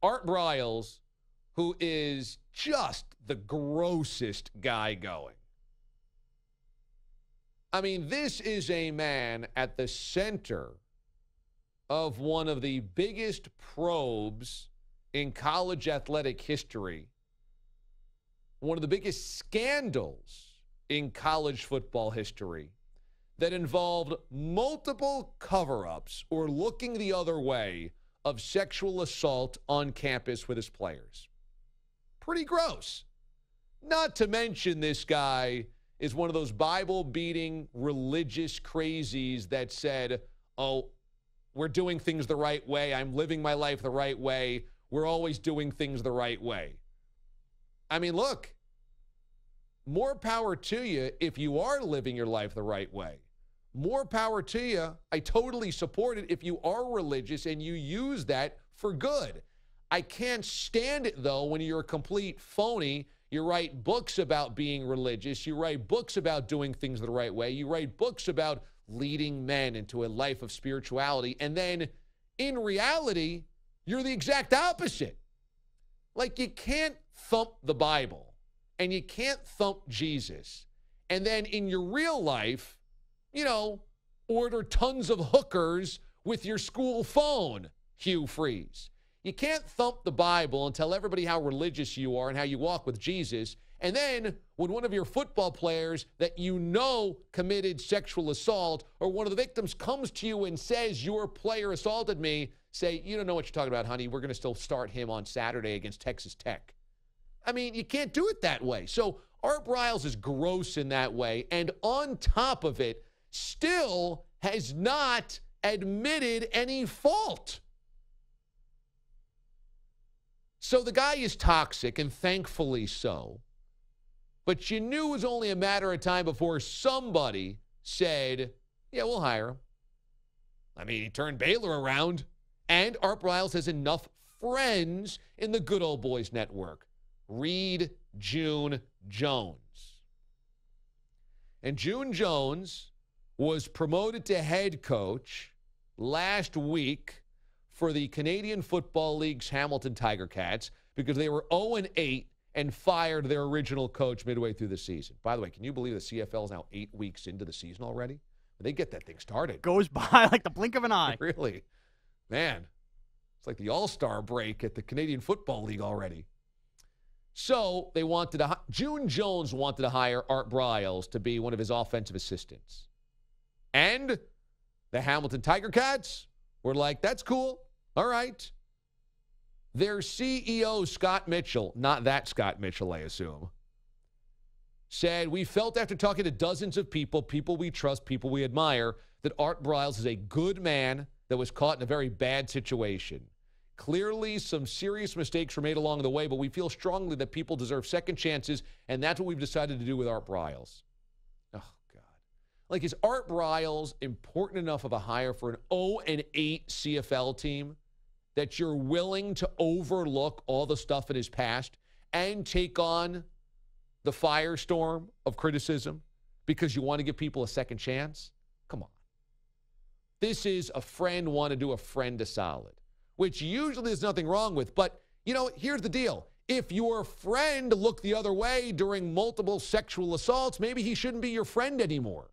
Art Briles, who is just the grossest guy going. I mean, this is a man at the center of one of the biggest probes in college athletic history, one of the biggest scandals in college football history that involved multiple cover-ups or looking the other way of sexual assault on campus with his players. Pretty gross. Not to mention this guy is one of those Bible-beating religious crazies that said, oh, we're doing things the right way. I'm living my life the right way. We're always doing things the right way. I mean, look, more power to you if you are living your life the right way. More power to you. I totally support it if you are religious and you use that for good. I can't stand it, though, when you're a complete phony. You write books about being religious. You write books about doing things the right way. You write books about leading men into a life of spirituality. And then, in reality, you're the exact opposite. Like, you can't thump the Bible and you can't thump Jesus. And then in your real life, you know, order tons of hookers with your school phone, Hugh Freeze. You can't thump the Bible and tell everybody how religious you are and how you walk with Jesus. And then when one of your football players that you know committed sexual assault or one of the victims comes to you and says, your player assaulted me, say, you don't know what you're talking about, honey. We're going to still start him on Saturday against Texas Tech. I mean, you can't do it that way. So Art Briles is gross in that way. And on top of it, still has not admitted any fault. So the guy is toxic, and thankfully so. But you knew it was only a matter of time before somebody said, yeah, we'll hire him. I mean, he turned Baylor around, and Art Briles has enough friends in the good old boys network. Read June Jones. And June Jones was promoted to head coach last week for the Canadian Football League's Hamilton Tiger Cats because they were 0-8 and fired their original coach midway through the season. By the way, can you believe the CFL is now 8 weeks into the season already? They get that thing started. Goes by like the blink of an eye. Really? Man, it's like the All-Star break at the Canadian Football League already. So they wanted to, June Jones wanted to hire Art Briles to be one of his offensive assistants. And the Hamilton Tiger Cats were like, that's cool. All right. Their CEO, Scott Mitchell, not that Scott Mitchell, I assume, said, we felt after talking to dozens of people we trust, people we admire, that Art Briles is a good man that was caught in a very bad situation. Clearly, some serious mistakes were made along the way, but we feel strongly that people deserve second chances, and that's what we've decided to do with Art Briles. Oh, God. Like, is Art Briles important enough of a hire for an 0-8 CFL team that you're willing to overlook all the stuff in his past and take on the firestorm of criticism because you want to give people a second chance? Come on. This is a friend want to do a friend a solid, which usually there's nothing wrong with. But, you know, here's the deal. If your friend looked the other way during multiple sexual assaults, maybe he shouldn't be your friend anymore.